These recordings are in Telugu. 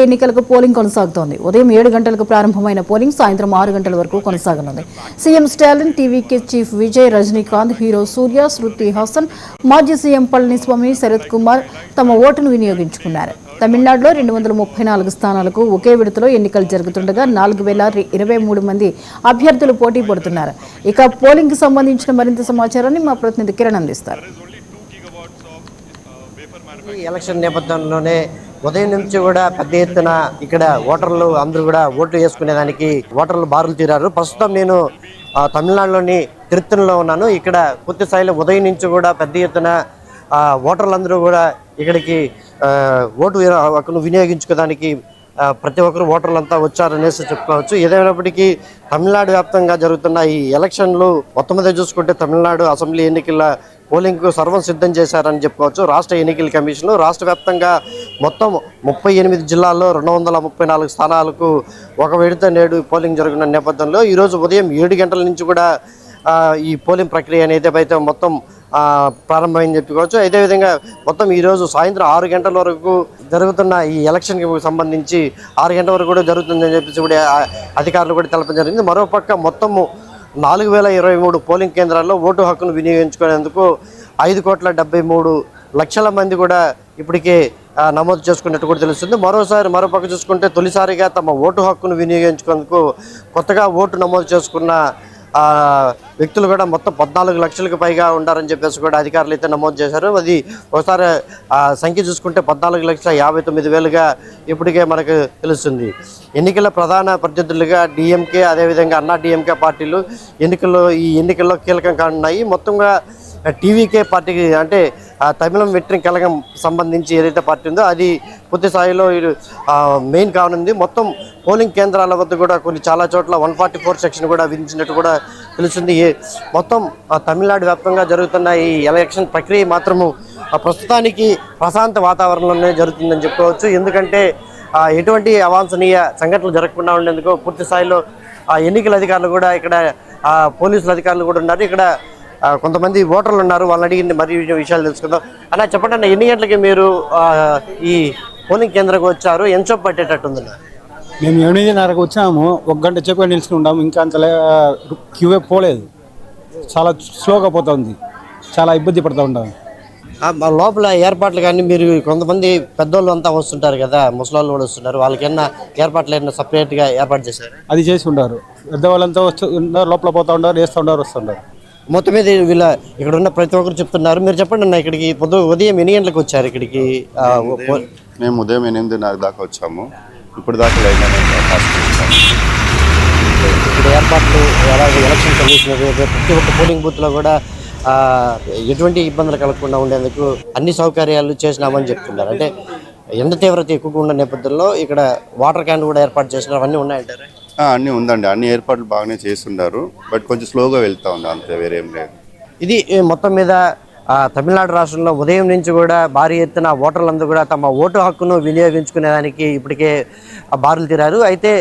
ఎన్నికలకు పోలింగ్ కొనసాగుతోంది. ఉదయం 7 గంటలకు ప్రారంభమైన పోలింగ్ సాయంత్రం 6 గంటల వరకు కొనసాగనుంది. CM Stalin, TVK chief Vijay, Rajinikanth, hero Suriya, Shruti Haasan, మాజీ సీఎం పళనిస్వామి, శరత్ కుమార్ తమ ఓటును వినియోగించుకున్నారు. తమిళనాడులో 234 స్థానాలకు ఒకే విడతలో ఎన్నికలు జరుగుతుండగా 4023 మంది అభ్యర్థులు పోటీ పడుతున్నారు. ఇక పోలింగ్ కి సంబంధించిన మరింత సమాచారాన్ని మా ప్రతినిధి కిరణ్ అందిస్తారు. ఎలక్షన్ నేపథ్యంలోనే ఉదయం నుంచి కూడా పెద్ద ఎత్తున ఇక్కడ ఓటర్లు అందరూ కూడా ఓట్లు వేసుకునేదానికి ఓటర్లు బారులు తీరారు. ప్రస్తుతం నేను తమిళనాడులోని తిరుత్తణిలో ఉన్నాను. ఇక్కడ పూర్తి స్థాయిలో ఉదయం నుంచి కూడా పెద్ద ఎత్తున ఓటర్లందరూ కూడా ఇక్కడికి ఓటు హక్కును వినియోగించుకోవడానికి ప్రతి ఒక్కరు ఓటర్లంతా వచ్చారనేసి చెప్పుకోవచ్చు. ఏదైనప్పటికీ తమిళనాడు వ్యాప్తంగా జరుగుతున్న ఈ ఎలక్షన్లు మొత్తం మీద చూసుకుంటే తమిళనాడు అసెంబ్లీ ఎన్నికల పోలింగ్కు సర్వం సిద్ధం చేశారని చెప్పుకోవచ్చు. రాష్ట్ర ఎన్నికల కమిషన్ రాష్ట్ర వ్యాప్తంగా మొత్తం 38 జిల్లాల్లో 234 స్థానాలకు ఒక విడత నేడు పోలింగ్ జరుగుతున్న నేపథ్యంలో ఈరోజు ఉదయం 7 గంటల నుంచి కూడా ఈ పోలింగ్ ప్రక్రియ అయితే మొత్తం ప్రారంభమైంది చెప్పుకోవచ్చు. అదేవిధంగా మొత్తం ఈరోజు సాయంత్రం 6 గంటల వరకు జరుగుతున్న ఈ ఎలక్షన్కి సంబంధించి 6 గంటల వరకు కూడా జరుగుతుందని చెప్పేసి కూడా అధికారులు కూడా తెలపడం జరిగింది. మరోపక్క మొత్తము 4023 పోలింగ్ కేంద్రాల్లో ఓటు హక్కును వినియోగించుకునేందుకు 5,73,00,000 మంది కూడా ఇప్పటికే నమోదు చేసుకున్నట్టు కూడా తెలుస్తుంది. మరోపక్క చూసుకుంటే తొలిసారిగా తమ ఓటు హక్కును వినియోగించుకునేందుకు కొత్తగా ఓటు నమోదు చేసుకున్న వ్యక్తులు కూడా మొత్తం 14 లక్షలకు పైగా ఉండారని చెప్పేసి కూడా అధికారులు అయితే నమోదు చేశారు. అది ఒకసారి సంఖ్య చూసుకుంటే 14,59,000గా ఇప్పటికే మనకు తెలుస్తుంది. ఎన్నికల ప్రధాన ప్రత్యర్థులుగా డిఎంకే అదేవిధంగా అన్నా డిఎంకే పార్టీలు ఈ ఎన్నికల్లో కీలకం కానున్నాయి. మొత్తంగా టీవీకే పార్టీకి అంటే తమిళం వెట్టింగ్ కళగం సంబంధించి ఏదైతే పార్టీ ఉందో అది పూర్తి స్థాయిలో మెయిన్ కానుంది. మొత్తం పోలింగ్ కేంద్రాల వద్ద కూడా చాలా చోట్ల 144 సెక్షన్ కూడా విధించినట్టు కూడా తెలుస్తుంది. మొత్తం తమిళనాడు వ్యాప్తంగా జరుగుతున్న ఈ ఎలక్షన్ ప్రక్రియ మాత్రము ప్రస్తుతానికి ప్రశాంత వాతావరణంలోనే జరుగుతుందని చెప్పుకోవచ్చు. ఎందుకంటే ఎటువంటి అవాంఛనీయ సంఘటనలు జరగకుండా ఉండేందుకు పూర్తి స్థాయిలో ఎన్నికల అధికారులు కూడా ఇక్కడ పోలీసుల అధికారులు కూడా ఉన్నారు. ఇక్కడ కొంతమంది ఓటర్లు ఉన్నారు, వాళ్ళని అడిగి మరి విషయాలు తెలుసుకుందాం. అలా చెప్పండి అన్న, ఎన్ని గంటలకి మీరు ఈ పోలింగ్ కేంద్రంకి వచ్చారు? ఎంతసేపు పట్టేటట్టుంది? మేము 8:30కు వచ్చాము. 1 గంట చెప్పి నిలుచుకుంటాము. ఇంకా అంత క్యూవే పోలేదు. చాలా స్లోగా పోతుంది. చాలా ఇబ్బంది పడుతూ ఉంటాము. లోపల ఏర్పాట్లు కానీ మీరు కొంతమంది పెద్దోళ్ళు అంతా వస్తుంటారు కదా, ముసలాళ్ళు కూడా వస్తున్నారు, వాళ్ళకి ఏమన్నా ఏర్పాట్లు ఏమన్నా సపరేట్గా ఏర్పాటు చేశారు? అది చేసి ఉంటారు. పెద్దవాళ్ళంతా వస్తున్నారు, లోపల పోతూ ఉంటారు, వేస్తూ ఉంటారు, వస్తుంటారు. మొత్తం మీద వీళ్ళ ఇక్కడ ఉన్న ప్రతి ఒక్కరు చెప్తున్నారు. మీరు చెప్పండి అన్న, ఇక్కడికి ఉదయం ఎన్ని గంటలకు వచ్చారు ఇక్కడికి? మేము ఉదయం 8:30 దాకా వచ్చాము. ఇప్పుడు దాకా ఇక్కడ ఏర్పాట్లు అలాగే ఎలక్షన్ కమిషనర్ ప్రతి ఒక్క పోలింగ్ బూత్లో కూడా ఎటువంటి ఇబ్బందులు కలగకుండా ఉండేందుకు అన్ని సౌకర్యాలు చేసినామని చెప్తున్నారు. అంటే ఎండ తీవ్రత ఎక్కువగా ఉన్న నేపథ్యంలో ఇక్కడ వాటర్ క్యాన్ కూడా ఏర్పాటు చేసినారు. అవన్నీ ఉన్నాయంటారు? అన్నీ ఉందండి. అన్ని ఏర్పాట్లు బాగానే చేస్తున్నారు. బట్ కొంచెం స్లోగా వెళ్తా ఉంది, అంతే, వేరేం లేదు. ఇది మొత్తం మీద తమిళనాడు రాష్ట్రంలో ఉదయం నుంచి కూడా భారీ ఎత్తున ఓటర్లందరూ కూడా తమ ఓటు హక్కును వినియోగించుకునేదానికి ఇప్పటికే బారులు తీరారు. అయితే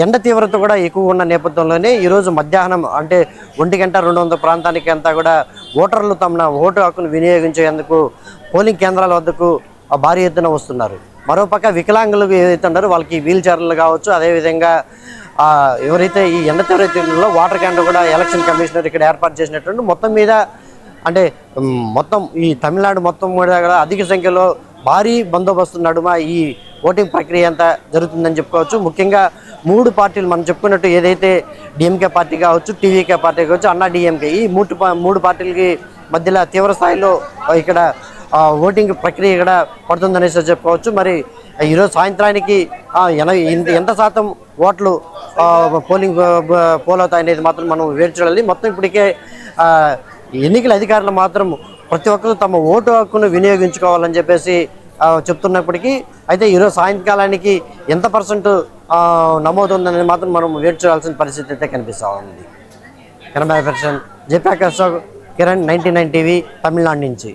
ఎండ తీవ్రత కూడా ఎక్కువ ఉన్న నేపథ్యంలోనే ఈరోజు మధ్యాహ్నం అంటే 1:02 ప్రాంతానికి అంతా కూడా ఓటర్లు తమ ఓటు హక్కును వినియోగించేందుకు పోలింగ్ కేంద్రాల వద్దకు భారీ ఎత్తున వస్తున్నారు. మరోపక్క వికలాంగులు ఏదైతే ఉన్నారో వాళ్ళకి వీల్ చైర్లు కావచ్చు, అదేవిధంగా ఎవరైతే ఈ ఎండ తీవ్రతలో వాటర్ క్యాన్ కూడా ఎలక్షన్ కమిషనర్ ఇక్కడ ఏర్పాటు చేసినటువంటి మొత్తం మీద అంటే మొత్తం ఈ తమిళనాడు మొత్తం కూడా అధిక సంఖ్యలో భారీ బందోబస్తు నడుమ ఈ ఓటింగ్ ప్రక్రియ అంతా జరుగుతుందని చెప్పుకోవచ్చు. ముఖ్యంగా 3 పార్టీలు మనం చెప్పుకున్నట్టు ఏదైతే డిఎంకే పార్టీ కావచ్చు, టీవీకే పార్టీ కావచ్చు, అన్నా డిఎంకే, ఈ 3 పార్టీలకి మధ్యలో తీవ్ర స్థాయిలో ఇక్కడ ఓటింగ్ ప్రక్రియ ఇక్కడ పడుతుందనేసి చెప్పుకోవచ్చు. మరి ఈరోజు సాయంత్రానికి ఎంత శాతం ఓట్లు పోల్ అవుతాయనేది మాత్రం మనం వేచి చూడాలి. మొత్తం ఇప్పటికే ఎన్నికల అధికారులు మాత్రం ప్రతి ఒక్కరు తమ ఓటు హక్కును వినియోగించుకోవాలని చెప్పేసి చెప్తున్నప్పటికీ అయితే ఈరోజు సాయంకాలానికి ఎంత % నమోదుందనేది మాత్రం మనం వేచి చూడాల్సిన పరిస్థితి అయితే కనిపిస్తూ ఉంది. కెమెరా పర్సన్ జెపాక్ అశోక్, కిరణ్, 99 టీవీ, తమిళనాడు నుంచి.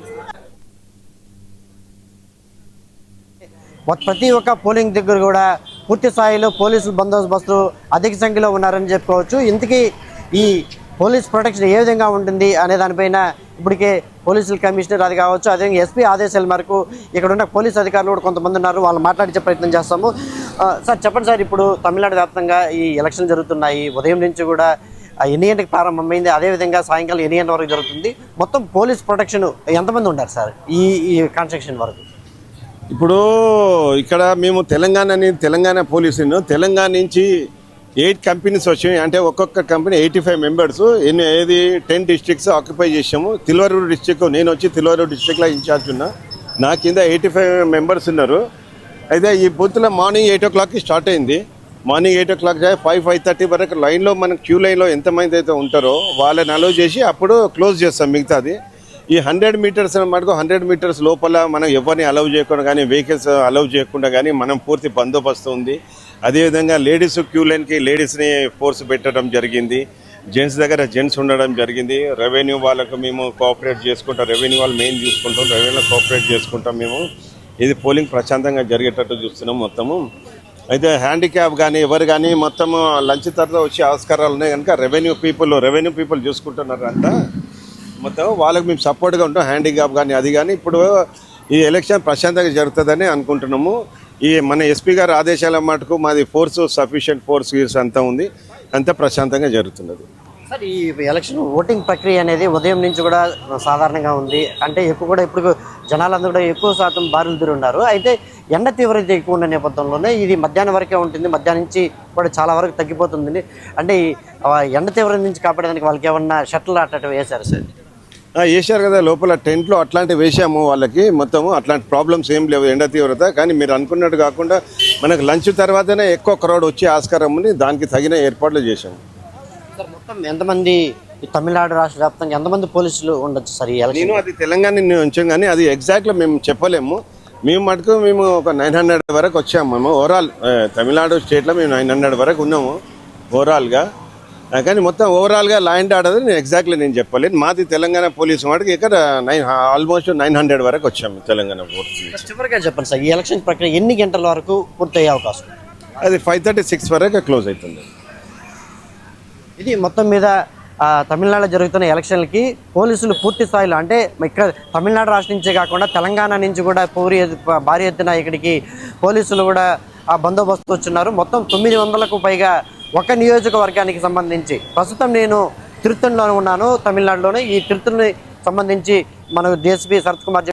ప్రతి ఒక్క పోలింగ్ దగ్గర కూడా పూర్తి స్థాయిలో పోలీసులు బందోబస్తు అధిక సంఖ్యలో ఉన్నారని చెప్పుకోవచ్చు. ఇంతకీ ఈ పోలీస్ ప్రొటెక్షన్ ఏ విధంగా ఉంటుంది అనే దానిపైన ఇప్పటికే పోలీసుల కమిషనర్ అది కావచ్చు, అదేవిధంగా ఎస్పీ ఆదేశాల మేరకు ఇక్కడ ఉన్న పోలీస్ అధికారులు కూడా కొంతమంది ఉన్నారు, వాళ్ళు మాట్లాడించే ప్రయత్నం చేస్తాము. సార్ చెప్పండి సార్, ఇప్పుడు తమిళనాడు వ్యాప్తంగా ఈ ఎలక్షన్ జరుగుతున్నాయి. ఉదయం నుంచి కూడా ఎన్ని గంటలకు ప్రారంభమైంది, అదేవిధంగా సాయంకాలం ఎన్ని గంటల వరకు జరుగుతుంది, మొత్తం పోలీస్ ప్రొటెక్షన్ ఎంతమంది ఉంటారు సార్ ఈ కాన్స్ట్రక్షన్ వరకు? ఇప్పుడు ఇక్కడ మేము తెలంగాణ పోలీసును తెలంగాణ నుంచి 8 కంపెనీస్ వచ్చాయి. అంటే ఒక్కొక్క కంపెనీ 85 మెంబర్స్ ఏది 10 డిస్ట్రిక్ట్స్ ఆక్యుపై చేసాము. తిరువరూరు డిస్ట్రిక్ట్ నేను వచ్చి తిరువరూరు డిస్ట్రిక్ట్లో ఇన్ఛార్జ్ ఉన్నా. నా కింద 85 మెంబర్స్ ఉన్నారు. అయితే ఈ బూత్లో మార్నింగ్ 8 o'clockకి స్టార్ట్ అయింది. మార్నింగ్ 8 o'clock 5:30 వరకు లైన్లో మనకు క్యూ లైన్లో ఎంతమంది అయితే ఉంటారో వాళ్ళని అలౌ చేసి అప్పుడు క్లోజ్ చేస్తాం మిగతాది. ఈ 100 మీటర్స్ మటుకు 100 మీటర్స్ లోపల మనం ఎవరిని అలౌ చేయకుండా కానీ వెహికల్స్ అలౌ చేయకుండా కానీ మనం పూర్తి బందోబస్తు ఉంది. అదేవిధంగా లేడీస్ క్యూ లైన్కి లేడీస్ని ఫోర్స్ పెట్టడం జరిగింది. జెంట్స్ దగ్గర జెంట్స్ ఉండడం జరిగింది. రెవెన్యూ వాళ్ళకు మేము కోఆపరేట్ చేసుకుంటాం. రెవెన్యూ వాళ్ళు మెయిన్ చూసుకుంటాం. రెవెన్యూ కోఆపరేట్ చేసుకుంటాం. మేము ఇది పోలింగ్ ప్రశాంతంగా జరిగేటట్టు చూస్తున్నాం మొత్తము. అయితే హ్యాండిక్యాప్ కానీ ఎవరు కానీ మొత్తము లంచ్ తర్వాత వచ్చే ఆస్కారాలు ఉన్నాయి కనుక రెవెన్యూ పీపుల్ చూసుకుంటున్నారు అంతా. మొత్తం వాళ్ళకి మేము సపోర్ట్గా ఉంటాం. హ్యాండిక్యాప్ కానీ అది కానీ ఇప్పుడు ఈ ఎలక్షన్ ప్రశాంతంగా జరుగుతుందని అనుకుంటున్నాము. ఈ మన ఎస్పీ గారు ఆదేశాల మటుకు మాది సఫిషియెంట్ ఫోర్స్ అంతా ఉంది. అంతా ప్రశాంతంగా జరుగుతున్నది. సార్, ఈ ఎలక్షన్ ఓటింగ్ ప్రక్రియ అనేది ఉదయం నుంచి కూడా సాధారణంగా ఉంది. అంటే ఇప్పుడు జనాలందరూ కూడా ఎక్కువ శాతం బారులు తిరిగి ఉన్నారు. అయితే ఎండ తీవ్రత ఎక్కువ ఉన్న నేపథ్యంలోనే ఇది మధ్యాహ్నం వరకే ఉంటుంది. మధ్యాహ్నం నుంచి కూడా చాలా వరకు తగ్గిపోతుంది. అంటే ఎండ తీవ్రత నుంచి కాపాడడానికి వాళ్ళకి ఏమన్నా షట్లు అట్టడం వేశారు సార్? వేసారు కదా, లోపల టెంట్లో అట్లాంటివి వేసాము. వాళ్ళకి మొత్తము అట్లాంటి ప్రాబ్లమ్స్ ఏం లేవు ఎండ తీవ్రత. కానీ మీరు అనుకున్నట్టు కాకుండా మనకు లంచ్ తర్వాతనే ఎక్కువ క్రౌడ్ వచ్చే ఆస్కారం ఉంది. దానికి తగిన ఏర్పాట్లు చేశాము. సార్, మొత్తం ఎంతమంది తమిళనాడు రాష్ట్ర వ్యాప్తంగా ఎంతమంది పోలీసులు ఉండొచ్చు సార్ ఈ ఎలక్షన్? నేను అది తెలంగాణ ఉంచాం కానీ అది ఎగ్జాక్ట్గా మేము చెప్పలేము. మేము ఒక 900 వరకు వచ్చాము. మేము ఓవరాల్ తమిళనాడు స్టేట్లో మేము 900 వరకు ఉన్నాము ఓవరాల్గా. కానీ మొత్తం ఓవరాల్గా లా అండ్ ఆర్డర్ నేను ఎగ్జాక్ట్లీ నేను చెప్పలేను. మాది తెలంగాణ పోలీసు వాటికి ఇక్కడ ఆల్మోస్ట్ 900 వరకు వచ్చాము తెలంగాణ పోలీసు. చివరిగా చెప్పండి సార్, ఈ ఎలక్షన్ ప్రక్రియ ఎన్ని గంటల వరకు పూర్తయ్యే అవకాశం? అది 5:36 వరకు క్లోజ్ అవుతుంది. ఇది మొత్తం మీద తమిళనాడులో జరుగుతున్న ఎలక్షన్లకి పోలీసులు పూర్తి స్థాయిలో, అంటే ఇక్కడ తమిళనాడు రాష్ట్రం నుంచే కాకుండా తెలంగాణ నుంచి కూడా భారీ ఎత్తున ఇక్కడికి పోలీసులు కూడా బందోబస్తు వచ్చున్నారు. మొత్తం 900కు పైగా ఒక నియోజకవర్గానికి సంబంధించి. ప్రస్తుతం నేను తిరుత్తణిలో ఉన్నాను, తమిళనాడులోనే. ఈ తిరుత్తణికి సంబంధించి మనకు డిఎస్పీ శరత్ కుమార్